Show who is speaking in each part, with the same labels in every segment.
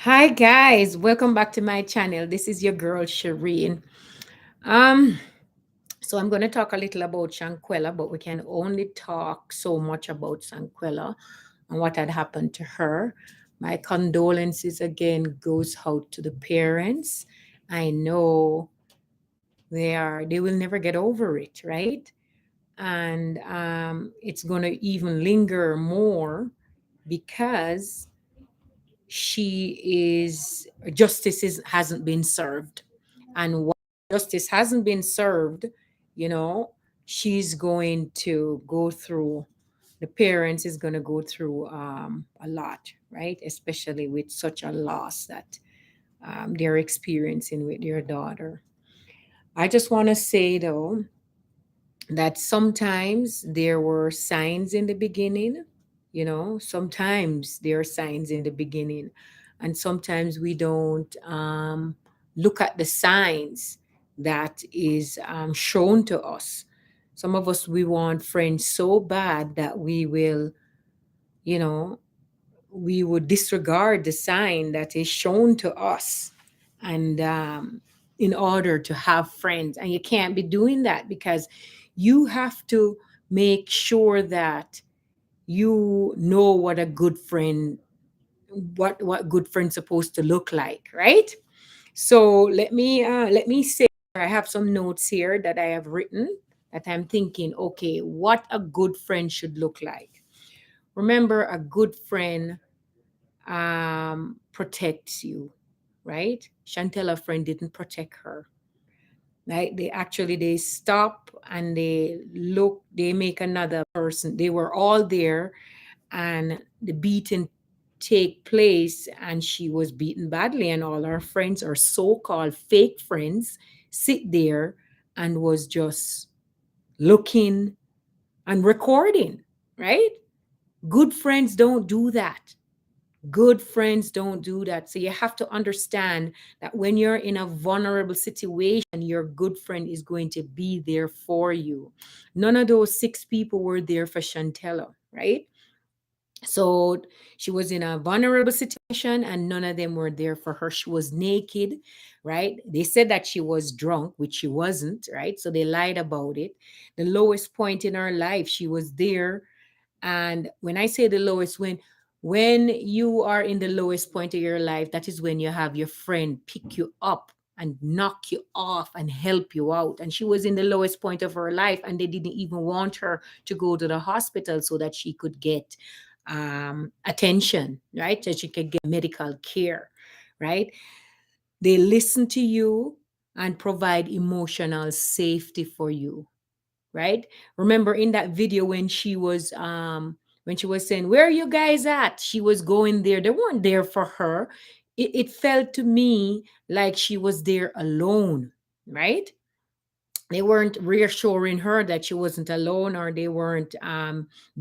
Speaker 1: Hi guys, welcome back to my channel. This is your girl Shireen. Um, so I'm going to talk a little about Shanquella, but we can only talk so much about Shanquella and what had happened to her. My condolences again goes out to the parents. I know they will never get over it, right? And it's going to even linger more because she is hasn't been served, and while justice hasn't been served, you know she's going to go through the parents is going to go through a lot, right, especially with such a loss that they're experiencing with their daughter. I just want to say though that sometimes there were signs in the beginning. Sometimes there are signs in the beginning, and sometimes we don't look at the signs that is shown to us. Some of us, we want friends so bad that you know we would disregard the sign that is shown to us, and in order to have friends. And you can't be doing that, because you have to make sure that you know what a good friend what good friends supposed to look like, right? So let me say, I have some notes here that I have written, that I'm thinking, okay, what a good friend should look like. Remember, a good friend protects you, right? Chantel, a friend, didn't protect her. Like, they stop and they look, they make another person. They were all there, and the beating take place, and she was beaten badly, and all our friends, or so-called fake friends, sit there and was just looking and recording, right? Good friends don't do that. Good friends don't do that. So you have to understand that when you're in a vulnerable situation, your good friend is going to be there for you. None of those six people were there for Chantella, right? So she was in a vulnerable situation, and none of them were there for her. She was naked, right? They said that she was drunk, which she wasn't, right? So they lied about it. The lowest point in her life, she was there. And when I say the lowest, when you are in the lowest point of your life, that is when you have your friend pick you up and knock you off and help you out. And she was in the lowest point of her life, and they didn't even want her to go to the hospital so that she could get attention, right? So she could get medical care, right? They listen to you and provide emotional safety for you, right? Remember in that video when she was saying, "Where are you guys at?" She was going there. They weren't there for her. It felt to me like she was there alone, right? They weren't reassuring her that she wasn't alone, or they weren't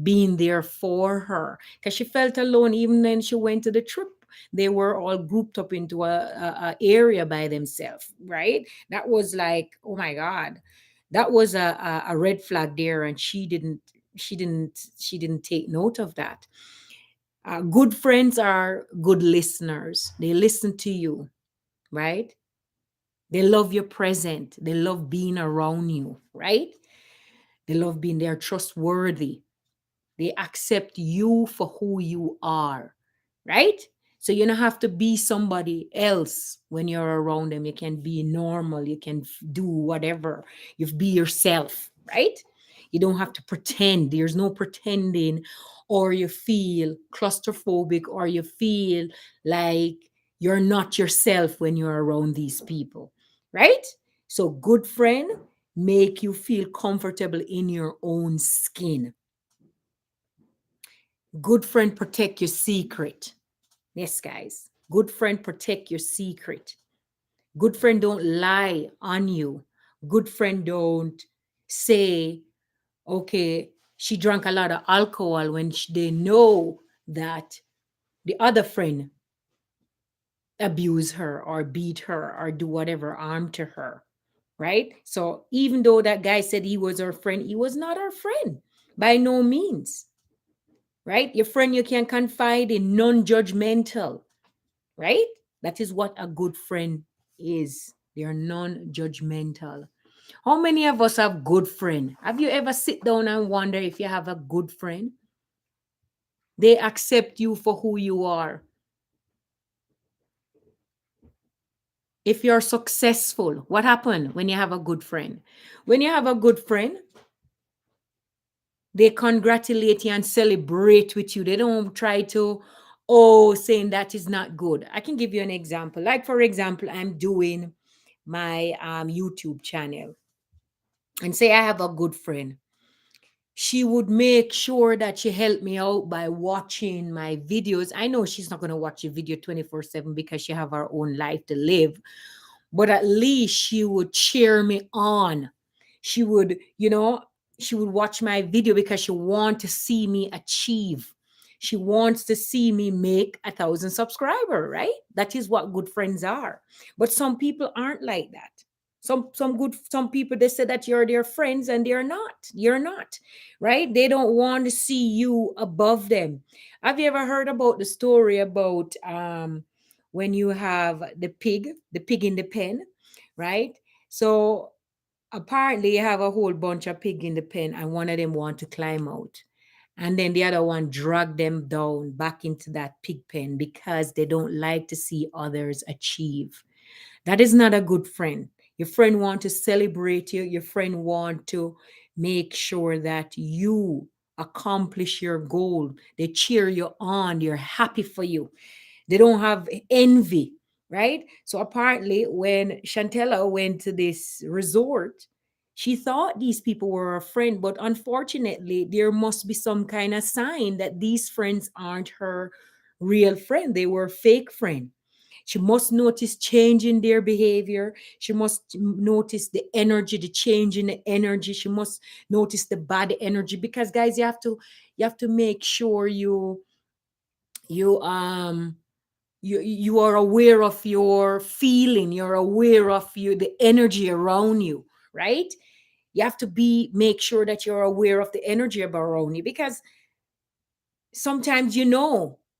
Speaker 1: being there for her, because she felt alone even when she went to the trip. They were all grouped up into a area by themselves, right? That was like, oh my god, that was a red flag there, and she didn't take note of that. Good friends are good listeners. They listen to you, right? They love your present. They love being around you, right? They love being there, trustworthy. They accept you for who you are, right? So you don't have to be somebody else when you're around them. You can be normal. You can do whatever. You be yourself, right? You don't have to pretend. There's no pretending, or you feel claustrophobic, or you feel like you're not yourself when you're around these people, right? So good friend make you feel comfortable in your own skin. Good friend protect your secret. Yes, guys. Good friend protect your secret. Good friend don't lie on you. Good friend don't say, okay, she drank a lot of alcohol, when they know that the other friend abuse her or beat her or do whatever harm to her, right? So even though that guy said he was her friend, he was not her friend by no means, right? Your friend you can confide in, non-judgmental, right? That is what a good friend is. They are non-judgmental. How many of us have good friend? Have you ever sit down and wonder if you have a good friend? They accept you for who you are. If you're successful, what happened when you have a good friend? When you have a good friend, they congratulate you and celebrate with you. They don't try to, oh, saying that is not good. I can give you an example. Like, for example, I'm doing my YouTube channel, and say I have a good friend. She would make sure that she helped me out by watching my videos. I know she's not going to watch a video 24/7 because she have her own life to live, but at least she would cheer me on. She would, she would watch my video because she wants to see me achieve. She wants to see me make 1,000 subscribers, right? That is what good friends are. But some people aren't like that. Some people, they say that you're their friends and they're not. You're not, right? They don't want to see you above them. Have you ever heard about the story about when you have the pig in the pen, right? So apparently you have a whole bunch of pig in the pen and one of them want to climb out. And then the other one drag them down back into that pig pen because they don't like to see others achieve. That is not a good friend. Your friend want to celebrate you. Your friend want to make sure that you accomplish your goal. They cheer you on. They're happy for you. They don't have envy, right? So apparently, when Chantella went to this resort, she thought these people were a friend, but unfortunately, there must be some kind of sign that these friends aren't her real friend. They were fake friend. She must notice change in their behavior. She must notice the energy, the change in the energy. She must notice the bad energy because guys, you have to make sure you you are aware of your feeling, you're aware of the energy around you, right? You have to make sure that you're aware of the energy around you because sometimes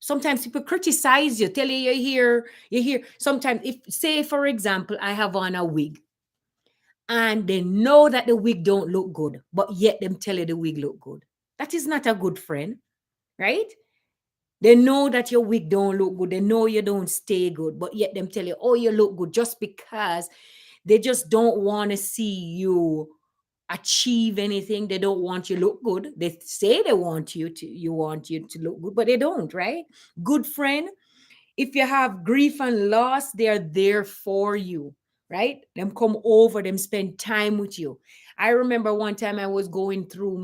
Speaker 1: sometimes people criticize you, tell you you hear sometimes. If, say for example, I have on a wig and they know that the wig don't look good, but yet them tell you the wig look good. That is not a good friend, right? They know that your wig don't look good. They know you don't stay good, but yet them tell you, oh, you look good, just because they just don't want to see you achieve anything. They don't want you look good. They say they want you to look good, but they don't, right? Good friend, if you have grief and loss, they are there for you, right? Them come over, them spend time with you. I remember one time I was going through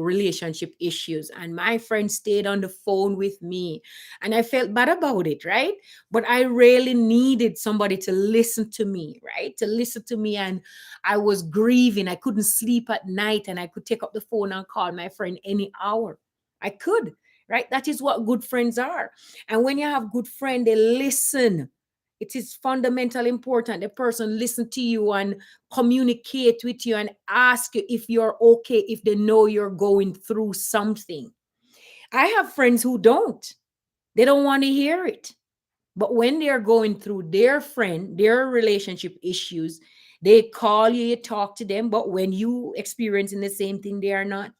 Speaker 1: relationship issues and my friend stayed on the phone with me and I felt bad about it, right? But I really needed somebody to listen to me, right? To listen to me. And I was grieving. I couldn't sleep at night and I could take up the phone and call my friend any hour. I could, right? That is what good friends are. And when you have good friend, they listen. It is fundamental important. The person listen to you and communicate with you and ask you if you're okay, if they know you're going through something. I have friends who don't. They don't want to hear it. But when they're going through their relationship issues, they call you, you talk to them. But when you experiencing the same thing, they are not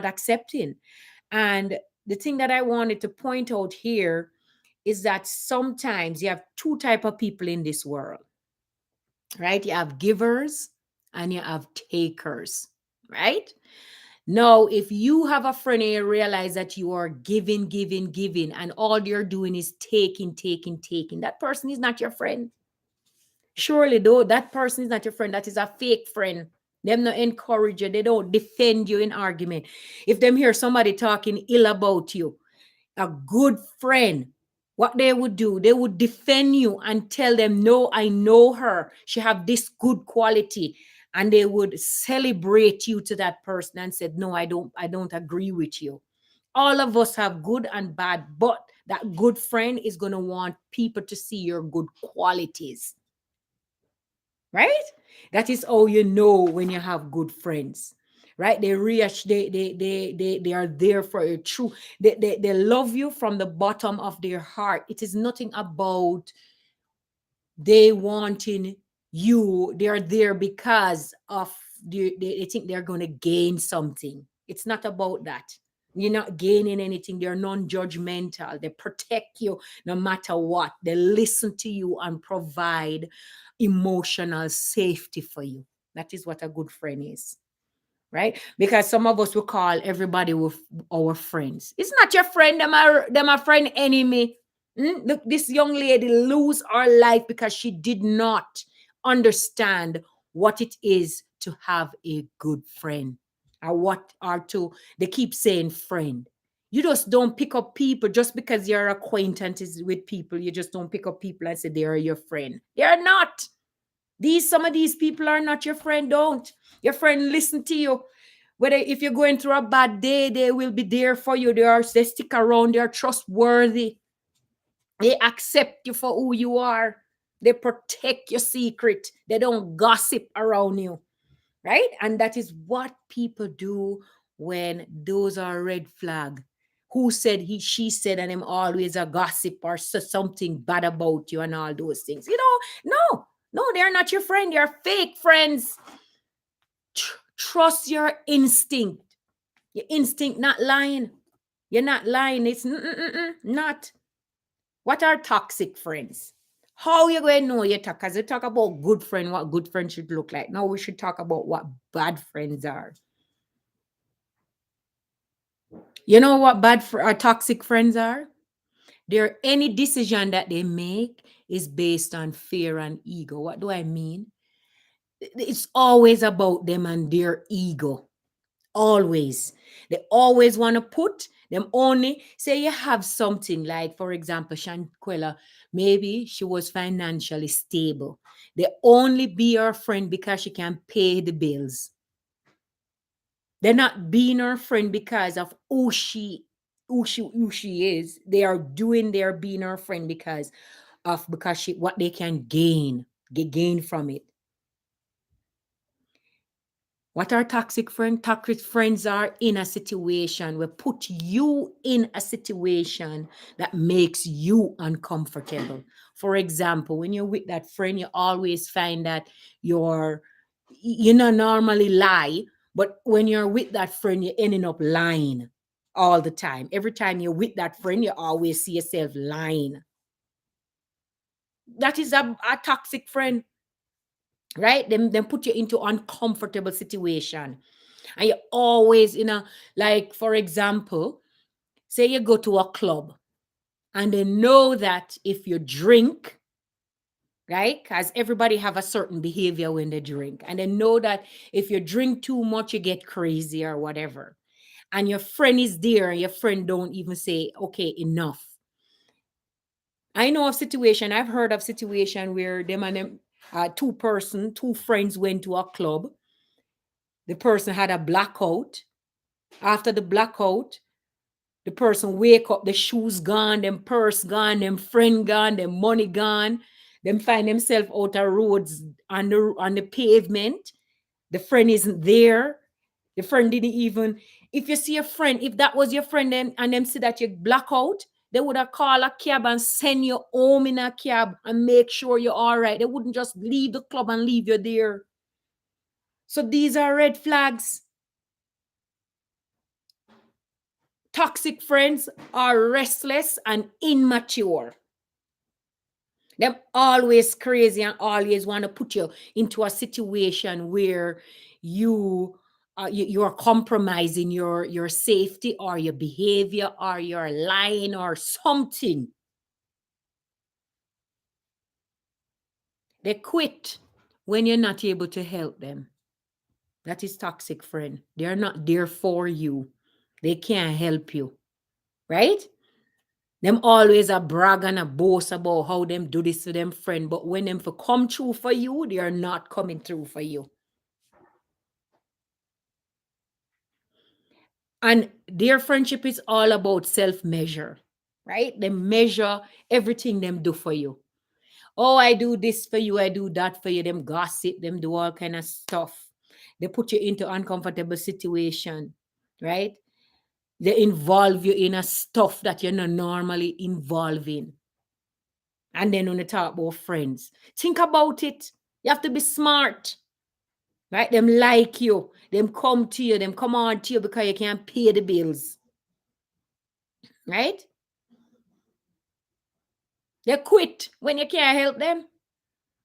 Speaker 1: accepting. And the thing that I wanted to point out here is that sometimes you have two type of people in this world, right? You have givers and you have takers, right? Now, if you have a friend and you realize that you are giving, giving, giving, and all you're doing is taking, taking, taking, that person is not your friend. Surely, though, that person is not your friend. That is a fake friend. Them not encourage you. They don't defend you in argument. If them hear somebody talking ill about you, a good friend, what they would do, they would defend you and tell them, no, I know her, she have this good quality, and they would celebrate you to that person and said, no, I don't agree with you. All of us have good and bad, but that good friend is going to want people to see your good qualities, right? That is how you know when you have good friends, right? They are there for you. True, they love you from the bottom of their heart. It is nothing about they wanting you. They are there because of they think they're going to gain something. It's not about that. You're not gaining anything. They're non-judgmental. They protect you no matter what. They listen to you and provide emotional safety for you. That is what a good friend is, right? Because some of us will call everybody with our friends. It's not your friend, them a friend enemy. Look, this young lady lose her life because she did not understand what it is to have a good friend, or what are to, they keep saying friend. You just don't pick up people just because you're acquaintances with people. You just don't pick up people and say they are your friend. They are not. Some of these people are not your friend. Don't. Your friend listen to you. Whether if you're going through a bad day, they will be there for you. They stick around, they are trustworthy. They accept you for who you are. They protect your secret. They don't gossip around you. Right? And that is what people do when those are red flag. Who said he, she said, and them always a gossip or something bad about you and all those things. No, they're not your friend. They're fake friends. Trust your instinct. Your instinct not lying. You're not lying. It's not. What are toxic friends? How you going to know you're toxic? Because you talk about good friend, what good friends should look like. Now we should talk about what bad friends are. You know what or toxic friends are? Any decision that they make is based on fear and ego. What do I mean? It's always about them and their ego. Always. They always want to put them only. Say you have something like, for example, Shanquella, maybe she was financially stable. They only be her friend because she can pay the bills. They're not being her friend because of who she is. They are doing their being her friend because she what they can gain from it. What are toxic friends? Toxic friends are in a situation where put you in a situation that makes you uncomfortable. For example, when you're with that friend, you always find that you not normally lie, but when you're with that friend, you're ending up lying all the time. Every time you're with that friend, you always see yourself lying. That is a toxic friend, right? Them put you into uncomfortable situation. And you always, like, for example, say you go to a club and they know that if you drink, right? Because everybody have a certain behavior when they drink. And they know that if you drink too much, you get crazy or whatever. And your friend is there and your friend don't even say, okay, enough. I know of situation, I've heard of situation where them and them, two friends went to a club. The person had a blackout. After the blackout, the person wake up, the shoes gone, them purse gone, them friend gone, them money gone. Them find themselves out of roads on the pavement. The friend isn't there. The friend didn't even. If you see a friend, if that was your friend and them see that you black out, they would have called a cab and send you home in a cab and make sure you're all right. They wouldn't just leave the club and leave you there. So these are red flags. Toxic friends are restless and immature. They're always crazy and always want to put you into a situation where you are compromising your safety or your behavior or you're lying or something. They quit when you're not able to help them. That is toxic friend. They're not there for you. They can't help you. Right? Them always a brag and a boast about how them do this to them friend. But when them for come through for you, they are not coming through for you. And their friendship is all about self-measure, right? They measure everything them do for you. Oh, I do this for you, I do that for you. Them gossip, them do all kind of stuff. They put you into uncomfortable situation, right? They involve you in a stuff that you're not normally involved in. And then when you talk about friends, think about it. You have to be smart, right? Them like you, them come to you, them come on to you because you can't pay the bills, right? They quit when you can't help them.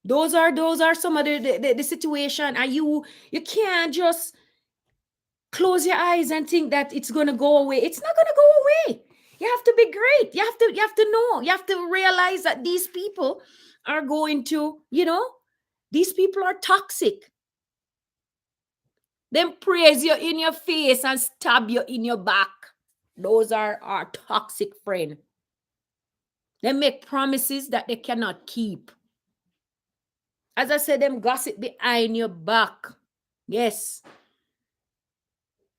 Speaker 1: Those are some of the situation, and you can't just close your eyes and think that it's gonna go away. It's not gonna go away. You have to be great. You have to know. You have to realize that these people are going to, these people are toxic. Them praise you in your face and stab you in your back. Those are our toxic friend. They make promises that they cannot keep. As I said, them gossip behind your back. Yes.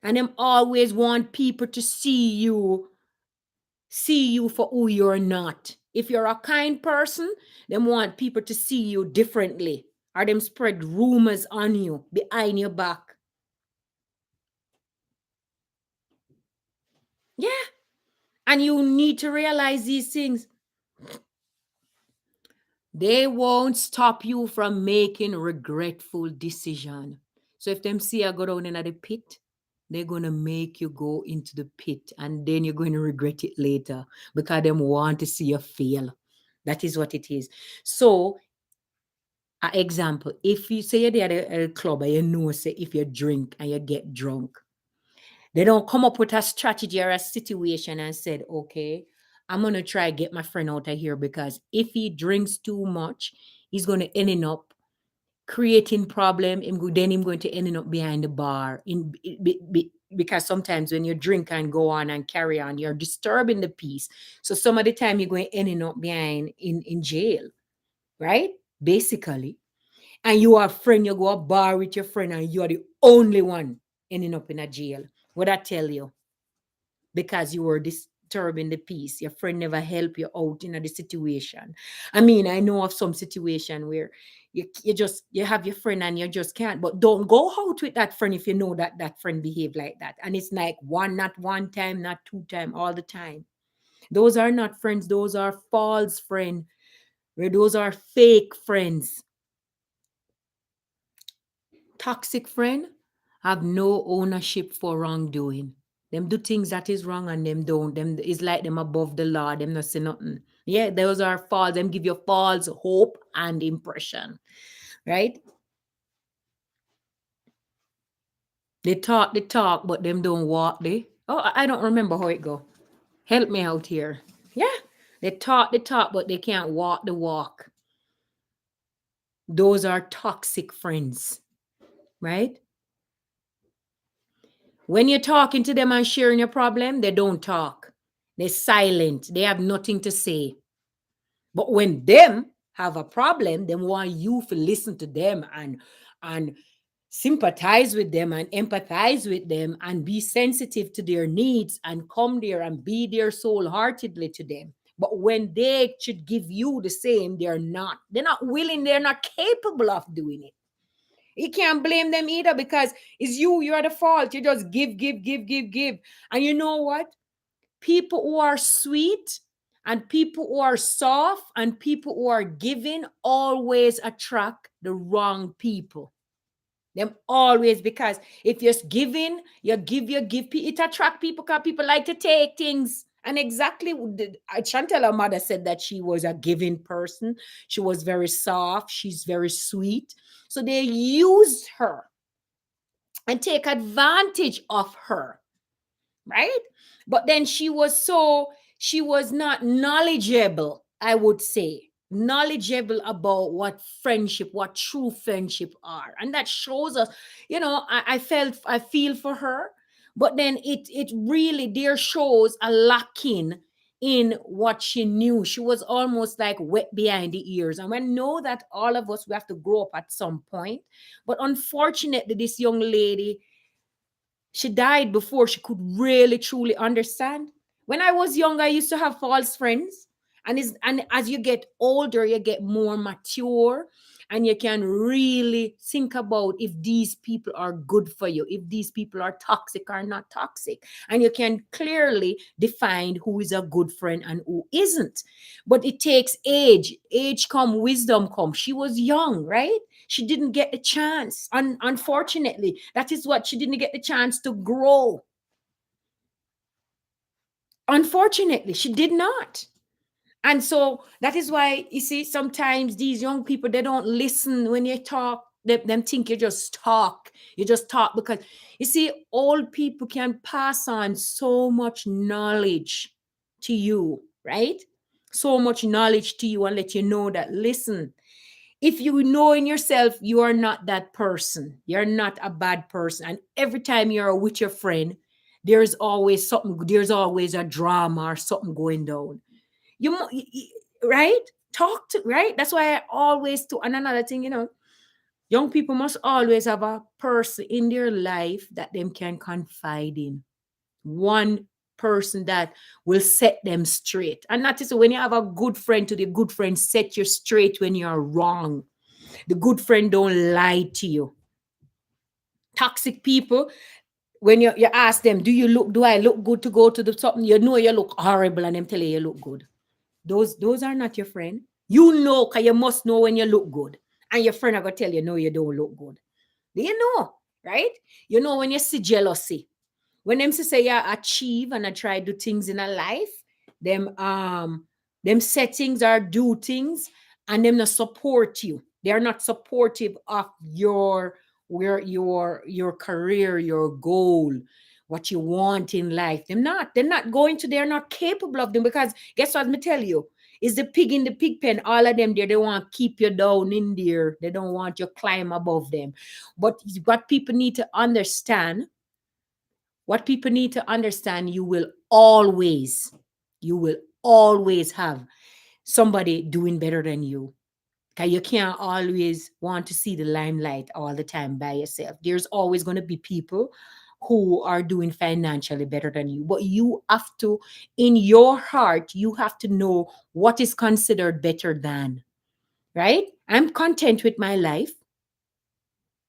Speaker 1: And them always want people to see you for who you're not. If you're a kind person, them want people to see you differently. Or them spread rumors on you behind your back. Yeah. And you need to realize these things. They won't stop you from making regretful decision. So if them see you go down in the pit, they're going to make you go into the pit, and then you're going to regret it later because them want to see you fail. That is what it is. So, an example, if you say you're at a club and you know, say, if you drink and you get drunk, they don't come up with a strategy or a situation and said, okay, I'm going to try get my friend out of here, because if he drinks too much, he's going to end up creating problem. Then I'm going to end up behind the bar. Because sometimes when you drink and go on and carry on, you're disturbing the peace. So some of the time you're going to end up behind in jail, right? Basically. And you are a friend, you go a bar with your friend and you're the only one ending up in a jail. What I tell you? Because you were disturbing the peace. Your friend never helped you out in the situation. I mean, I know of some situation where you have your friend and you just can't, but don't go out with that friend if you know that that friend behave like that. And it's like not one time, not two time, all the time. Those are not friends. Those are false friends. Where those are fake friends. Toxic friend have no ownership for wrongdoing. Them do things that is wrong and them don't. Them is like them above the law. Them not say nothing. Yeah, those are false. Them give you false hope and impression. Right? They talk, but them don't walk. Oh, I don't remember how it go. Help me out here. Yeah. They talk, but they can't walk the walk. Those are toxic friends. Right? When you're talking to them and sharing your problem, they don't talk. They're silent. They have nothing to say. But when them have a problem, they want you to listen to them and sympathize with them and empathize with them and be sensitive to their needs and come there and be there soul-heartedly to them. But when they should give you the same, they're not. They're not willing. They're not capable of doing it. You can't blame them either, because it's you're the fault. You just give, give, give, give, give. And you know what? People who are sweet and people who are soft and people who are giving always attract the wrong people. Them always, because if you're giving, you give, it attract people, because people like to take things. And exactly, Chantel, mother said that she was a giving person. She was very soft. She's very sweet. So they used her and take advantage of her, right? But then she was not knowledgeable, I would say, knowledgeable about what true friendship are. And that shows us, I feel for her, but then it really there shows a lacking in what she knew. She was almost like wet behind the ears. And I know that all of us, we have to grow up at some point. But unfortunately, this young lady, she died before she could really truly understand. When I was young, I used to have false friends. And as you get older, you get more mature. And you can really think about if these people are good for you, if these people are toxic or not toxic. And you can clearly define who is a good friend and who isn't. But it takes age. Age come, wisdom come. She was young, right? She didn't get the chance. Unfortunately, that is what she didn't get the chance to grow. Unfortunately, she did not. And so that is why you see sometimes these young people, they don't listen when you talk. Them think you just talk. You just talk because you see, old people can pass on so much knowledge to you, right? So much knowledge to you and let you know that, listen, if you know in yourself you are not that person, you're not a bad person, and every time you're with your friend, there's always something, there's always a drama or something going down. Right? Talk to, right? That's why I always to, and another thing, young people must always have a person in their life that them can confide in. One person that will set them straight. And that is when you have a good friend, to the good friend set you straight when you're wrong. The good friend don't lie to you. Toxic people, when you ask them, do I look good to go to the something? You know you look horrible and them tell you look good. Those are not your friend. You know, because you must know when you look good. And your friend are going to tell you, no, you don't look good. Do you know? Right? You know when you see jealousy. When them say you achieve and I try to do things in a life, them settings or do things and them not support you. They are not supportive of your career, your goal, what you want in life. They're not going to, they're not capable of them, because guess what me tell you? Is the pig in the pig pen, all of them there, they want to keep you down in there. They don't want you to climb above them. But what people need to understand, you will always have somebody doing better than you. Because you can't always want to see the limelight all the time by yourself. There's always going to be people who are doing financially better than you. But you have to, in your heart, you have to know what is considered better than, right? I'm content with my life,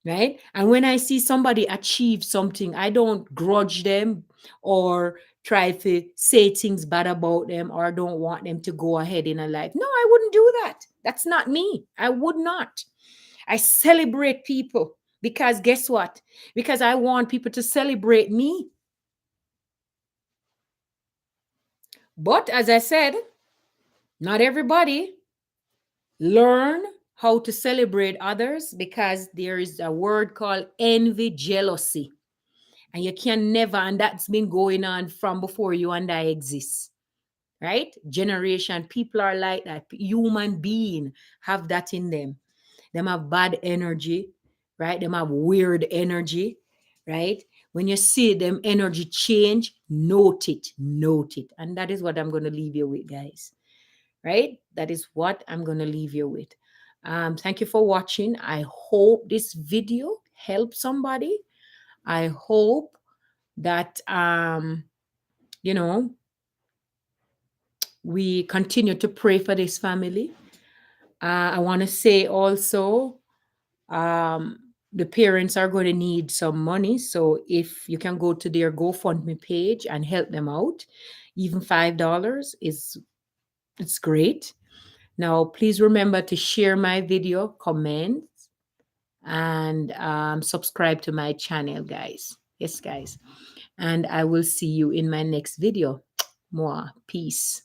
Speaker 1: right? And when I see somebody achieve something, I don't grudge them or try to say things bad about them or don't want them to go ahead in a life. No, I wouldn't do that. That's not me. I would not. I celebrate people because guess what? Because I want people to celebrate me. But as I said, not everybody learn how to celebrate others, because there is a word called envy, jealousy. And you can never, and that's been going on from before you and I exist, right? Generation, people are like that. Human being have that in them. Them have bad energy, right? Them have weird energy, right? When you see them energy change, note it. And that is what I'm going to leave you with, guys, right? That is what I'm going to leave you with. Thank you for watching. I hope this video helped somebody. I hope that you know we continue to pray for this family. I want to say also, the parents are going to need some money, so if you can go to their GoFundMe page and help them out, even $5 is, it's great. Now please remember to share my video, comment, and subscribe to my channel, guys. Yes, guys. And I will see you in my next video. More peace.